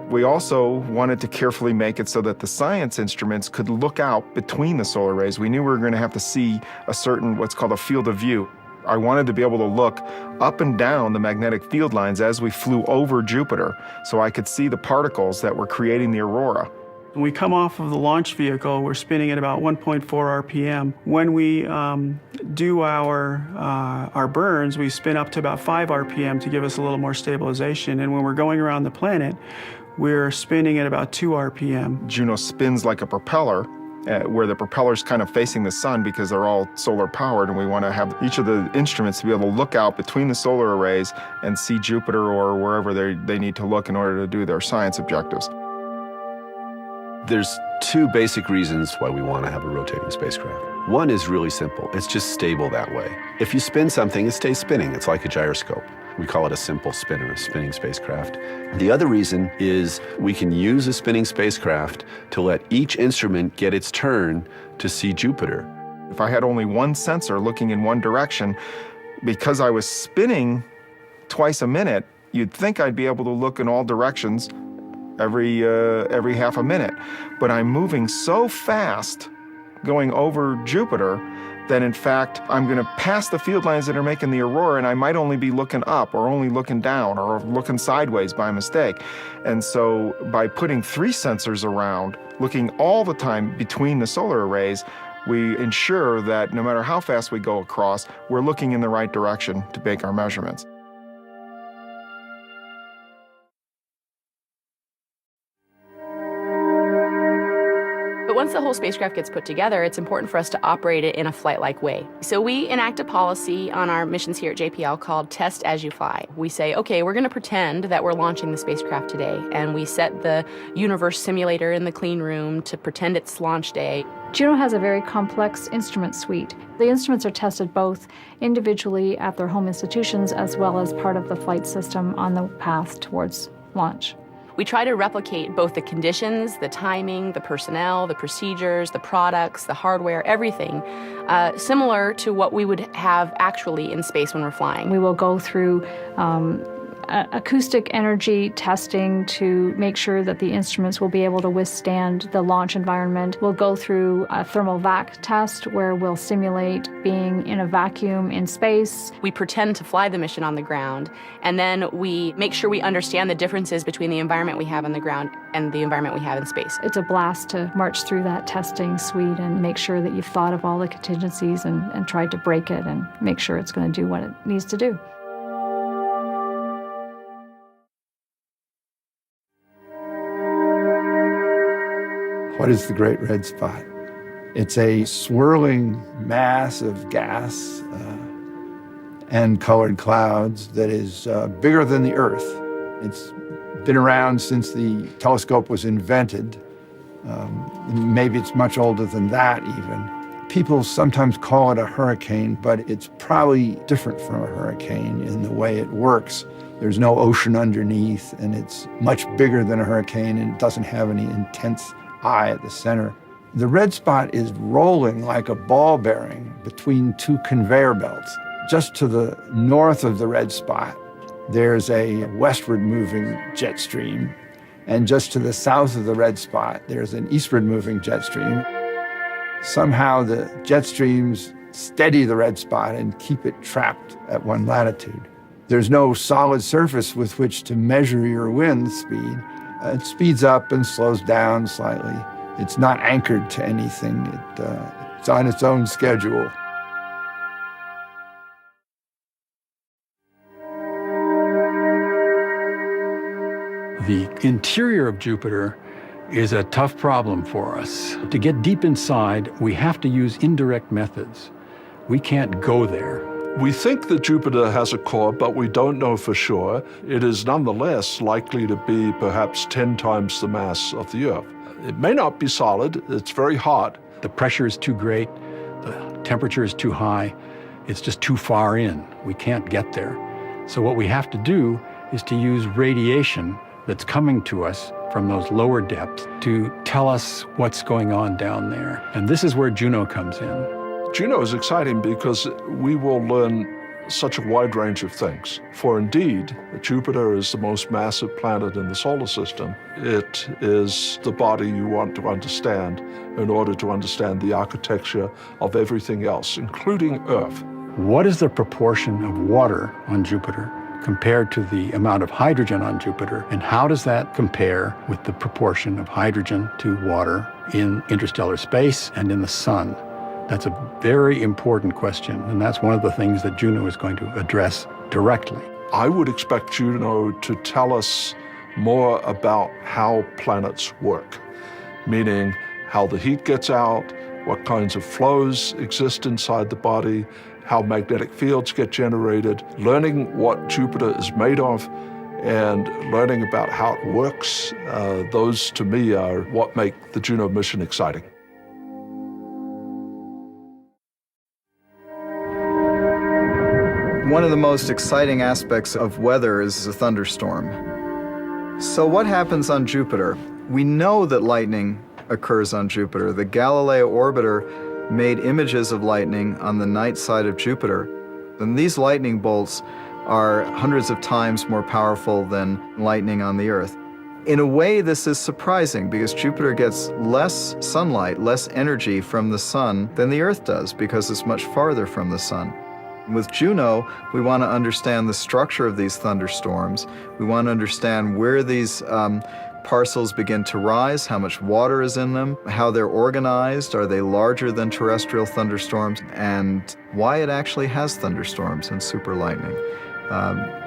We also wanted to carefully make it so that the science instruments could look out between the solar rays. We knew we were going to have to see a certain, what's called a field of view. I wanted to be able to look up and down the magnetic field lines as we flew over Jupiter so I could see the particles that were creating the aurora. When we come off of the launch vehicle, we're spinning at about 1.4 RPM. When we do our burns, we spin up to about 5 RPM to give us a little more stabilization. And when we're going around the planet, we're spinning at about 2 RPM. Juno spins like a propeller, where the propeller's kind of facing the sun because they're all solar powered, and we want to have each of the instruments to be able to look out between the solar arrays and see Jupiter or wherever they need to look in order to do their science objectives. There's two basic reasons why we want to have a rotating spacecraft. One is really simple. It's just stable that way. If you spin something, it stays spinning. It's like a gyroscope. We call it a simple spinner, a spinning spacecraft. The other reason is we can use a spinning spacecraft to let each instrument get its turn to see Jupiter. If I had only one sensor looking in one direction, because I was spinning twice a minute, you'd think I'd be able to look in all directions every half a minute. But I'm moving so fast going over Jupiter that in fact I'm going to pass the field lines that are making the aurora, and I might only be looking up or only looking down or looking sideways by mistake. And so by putting 3 sensors around, looking all the time between the solar arrays, we ensure that no matter how fast we go across, we're looking in the right direction to make our measurements. But once the whole spacecraft gets put together, it's important for us to operate it in a flight-like way. So we enact a policy on our missions here at JPL called Test As You Fly. We say, okay, we're going to pretend that we're launching the spacecraft today, and we set the universe simulator in the clean room to pretend it's launch day. Juno has a very complex instrument suite. The instruments are tested both individually at their home institutions as well as part of the flight system on the path towards launch. We try to replicate both the conditions, the timing, the personnel, the procedures, the products, the hardware, everything, similar to what we would have actually in space when we're flying. We will go through acoustic energy testing to make sure that the instruments will be able to withstand the launch environment. We'll go through a thermal vac test where we'll simulate being in a vacuum in space. We pretend to fly the mission on the ground, and then we make sure we understand the differences between the environment we have on the ground and the environment we have in space. It's a blast to march through that testing suite and make sure that you've thought of all the contingencies and tried to break it and make sure it's going to do what it needs to do. What is the Great Red Spot? It's a swirling mass of gas and colored clouds that is bigger than the Earth. It's been around since the telescope was invented. Maybe it's much older than that even. People sometimes call it a hurricane, but it's probably different from a hurricane in the way it works. There's no ocean underneath, and it's much bigger than a hurricane, and it doesn't have any intense eye at the center. The red spot is rolling like a ball bearing between 2 conveyor belts. Just to the north of the red spot, there's a westward moving jet stream. And just to the south of the red spot, there's an eastward moving jet stream. Somehow the jet streams steady the red spot and keep it trapped at one latitude. There's no solid surface with which to measure your wind speed. It speeds up and slows down slightly. It's not anchored to anything. It's on its own schedule. The interior of Jupiter is a tough problem for us. To get deep inside, we have to use indirect methods. We can't go there. We think that Jupiter has a core, but we don't know for sure. It is nonetheless likely to be perhaps 10 times the mass of the Earth. It may not be solid. It's very hot. The pressure is too great. The temperature is too high. It's just too far in. We can't get there. So what we have to do is to use radiation that's coming to us from those lower depths to tell us what's going on down there. And this is where Juno comes in. Juno is exciting because we will learn such a wide range of things. For indeed, Jupiter is the most massive planet in the solar system. It is the body you want to understand in order to understand the architecture of everything else, including Earth. What is the proportion of water on Jupiter compared to the amount of hydrogen on Jupiter, and how does that compare with the proportion of hydrogen to water in interstellar space and in the sun? That's a very important question, and that's one of the things that Juno is going to address directly. I would expect Juno to tell us more about how planets work, meaning how the heat gets out, what kinds of flows exist inside the body, how magnetic fields get generated, learning what Jupiter is made of, and learning about how it works. Those, to me, are what make the Juno mission exciting. One of the most exciting aspects of weather is a thunderstorm. So what happens on Jupiter? We know that lightning occurs on Jupiter. The Galileo orbiter made images of lightning on the night side of Jupiter. And these lightning bolts are hundreds of times more powerful than lightning on the Earth. In a way, this is surprising because Jupiter gets less sunlight, less energy from the sun than the Earth does because it's much farther from the sun. With Juno, we want to understand the structure of these thunderstorms. We want to understand where these parcels begin to rise, how much water is in them, how they're organized, are they larger than terrestrial thunderstorms, and why it actually has thunderstorms and super lightning.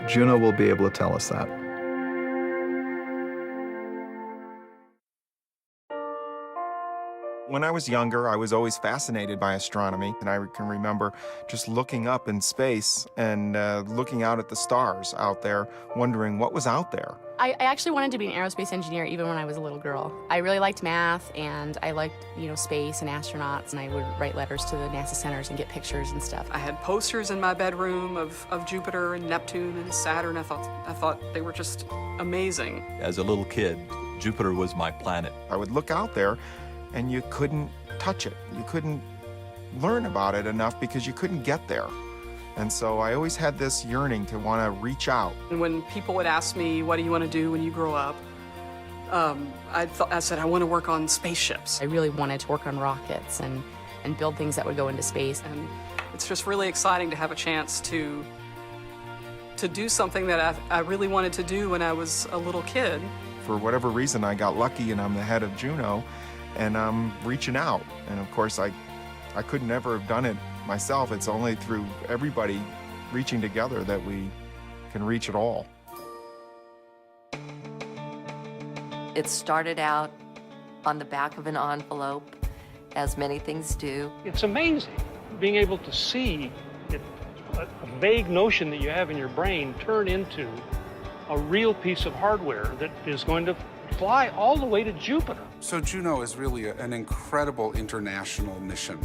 Juno will be able to tell us that. When I was younger, I was always fascinated by astronomy, and I can remember just looking up in space and looking out at the stars out there, wondering what was out there. I actually wanted to be an aerospace engineer even when I was a little girl. I really liked math, and I liked, space and astronauts, and I would write letters to the NASA centers and get pictures and stuff. I had posters in my bedroom of Jupiter and Neptune and Saturn. I thought they were just amazing. As a little kid, Jupiter was my planet. I would look out there, and you couldn't touch it. You couldn't learn about it enough because you couldn't get there. And so I always had this yearning to want to reach out. And when people would ask me, what do you want to do when you grow up? I said, I want to work on spaceships. I really wanted to work on rockets and build things that would go into space. And it's just really exciting to have a chance to do something that I really wanted to do when I was a little kid. For whatever reason, I got lucky and I'm the head of Juno, and I'm reaching out. And of course, I could never have done it myself. It's only through everybody reaching together that we can reach it all. It started out on the back of an envelope, as many things do. It's amazing being able to see a vague notion that you have in your brain turn into a real piece of hardware that is going to fly all the way to Jupiter. So Juno is really an incredible international mission.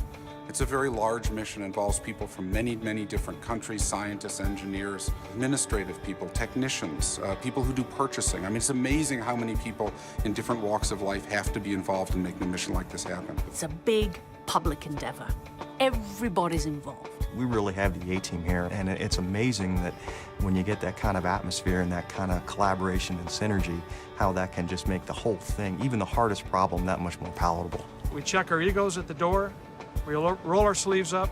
It's a very large mission, involves people from many, many different countries, scientists, engineers, administrative people, technicians, people who do purchasing. I mean, it's amazing how many people in different walks of life have to be involved in making a mission like this happen. It's a big public endeavor. Everybody's involved. We really have the A-team here, and it's amazing that when you get that kind of atmosphere and that kind of collaboration and synergy, how that can just make the whole thing, even the hardest problem, that much more palatable. We check our egos at the door, we roll our sleeves up,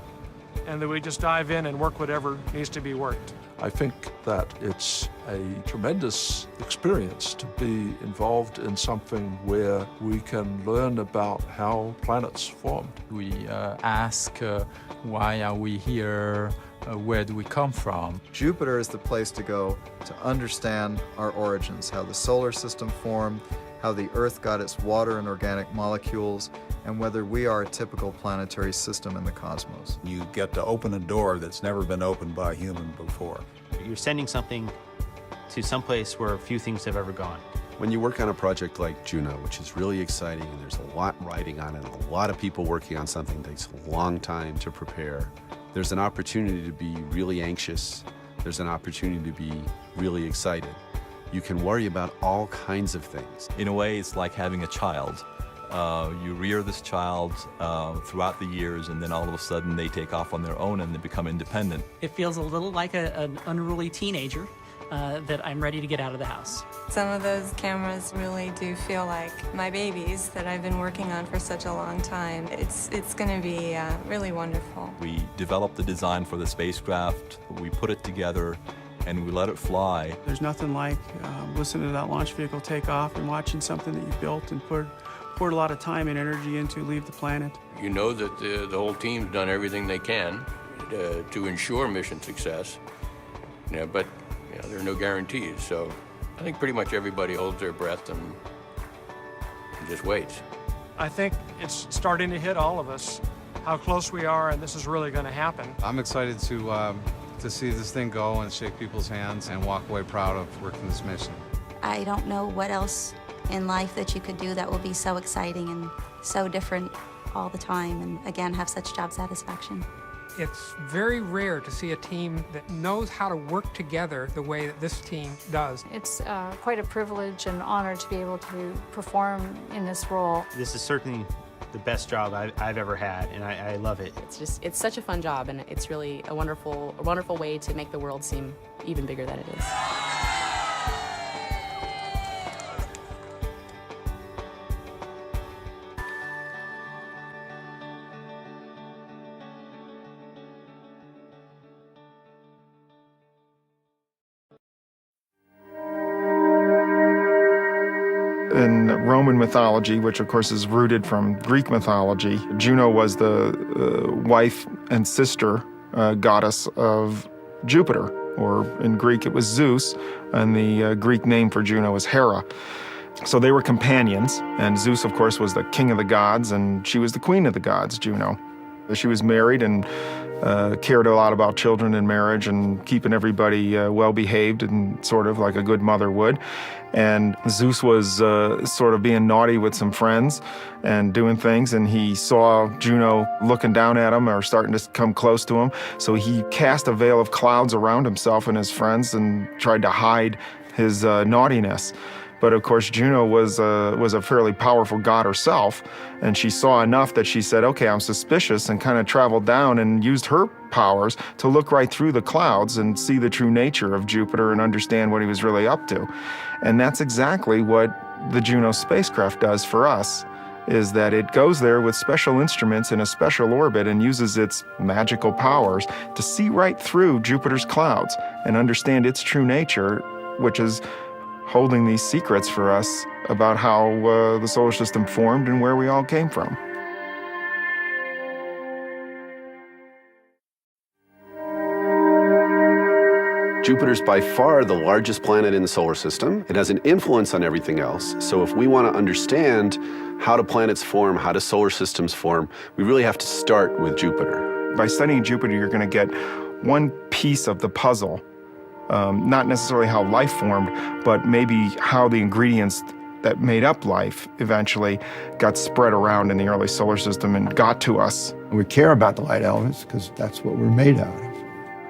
and then we just dive in and work whatever needs to be worked. I think that it's a tremendous experience to be involved in something where we can learn about how planets formed. We ask, why are we here? Where do we come from? Jupiter is the place to go to understand our origins, how the solar system formed, how the Earth got its water and organic molecules, and whether we are a typical planetary system in the cosmos. You get to open a door that's never been opened by a human before. You're sending something to some place where few things have ever gone. When you work on a project like Juno, which is really exciting, and there's a lot riding on it, a lot of people working on something that takes a long time to prepare, there's an opportunity to be really anxious. There's an opportunity to be really excited. You can worry about all kinds of things. In a way, it's like having a child. You rear this child throughout the years, and then all of a sudden they take off on their own and they become independent. It feels a little like an unruly teenager that I'm ready to get out of the house. Some of those cameras really do feel like my babies that I've been working on for such a long time. It's going to be really wonderful. We developed the design for the spacecraft, we put it together, and we let it fly. There's nothing like listening to that launch vehicle take off and watching something that you built and poured a lot of time and energy into leave the planet. You know that the whole team's done everything they can to ensure mission success, but there are no guarantees. So I think pretty much everybody holds their breath and just waits. I think it's starting to hit all of us how close we are, and this is really going to happen. I'm excited to see this thing go and shake people's hands and walk away proud of working this mission. I don't know what else in life that you could do that will be so exciting and so different all the time, and again, have such job satisfaction. It's very rare to see a team that knows how to work together the way that this team does. It's quite a privilege and honor to be able to perform in this role. This is certainly the best job I've ever had, and I love it. It's such a fun job, and it's really a wonderful way to make the world seem even bigger than it is. In Roman mythology, which of course is rooted from Greek mythology, Juno was the wife and sister goddess of Jupiter, or in Greek it was Zeus, and the Greek name for Juno is Hera. So they were companions, and Zeus of course was the king of the gods, and she was the queen of the gods, Juno. She was married and cared a lot about children and marriage and keeping everybody well-behaved and sort of like a good mother would. And Zeus was sort of being naughty with some friends and doing things, and he saw Juno looking down at him or starting to come close to him. So he cast a veil of clouds around himself and his friends and tried to hide his naughtiness. But of course, Juno was a fairly powerful god herself, and she saw enough that she said, okay, I'm suspicious, and kind of traveled down and used her powers to look right through the clouds and see the true nature of Jupiter and understand what he was really up to. And that's exactly what the Juno spacecraft does for us, is that it goes there with special instruments in a special orbit and uses its magical powers to see right through Jupiter's clouds and understand its true nature, which is holding these secrets for us about how the solar system formed and where we all came from. Jupiter's by far the largest planet in the solar system. It has an influence on everything else. So if we want to understand how do planets form, how do solar systems form, we really have to start with Jupiter. By studying Jupiter, you're going to get one piece of the puzzle. Not necessarily how life formed, but maybe how the ingredients that made up life eventually got spread around in the early solar system and got to us. We care about the light elements because that's what we're made out of.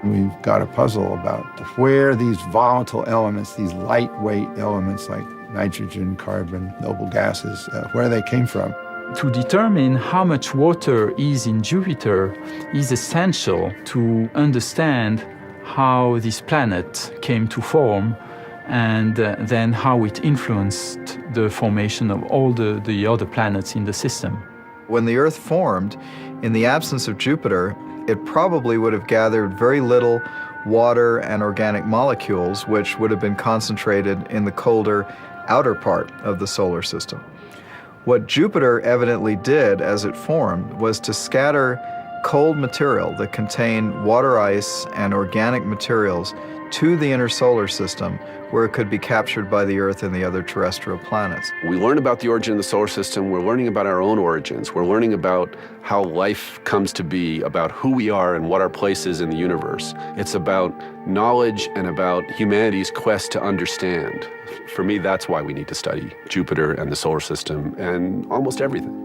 We've got a puzzle about where these volatile elements, these lightweight elements like nitrogen, carbon, noble gases, where they came from. To determine how much water is in Jupiter is essential to understand how this planet came to form and then how it influenced the formation of all the other planets in the system. When the Earth formed, in the absence of Jupiter, it probably would have gathered very little water and organic molecules, which would have been concentrated in the colder outer part of the solar system. What Jupiter evidently did as it formed was to scatter cold material that contained water ice and organic materials to the inner solar system, where it could be captured by the Earth and the other terrestrial planets. We learn about the origin of the solar system. We're learning about our own origins. We're learning about how life comes to be, about who we are and what our place is in the universe. It's about knowledge and about humanity's quest to understand. For me, that's why we need to study Jupiter and the solar system and almost everything.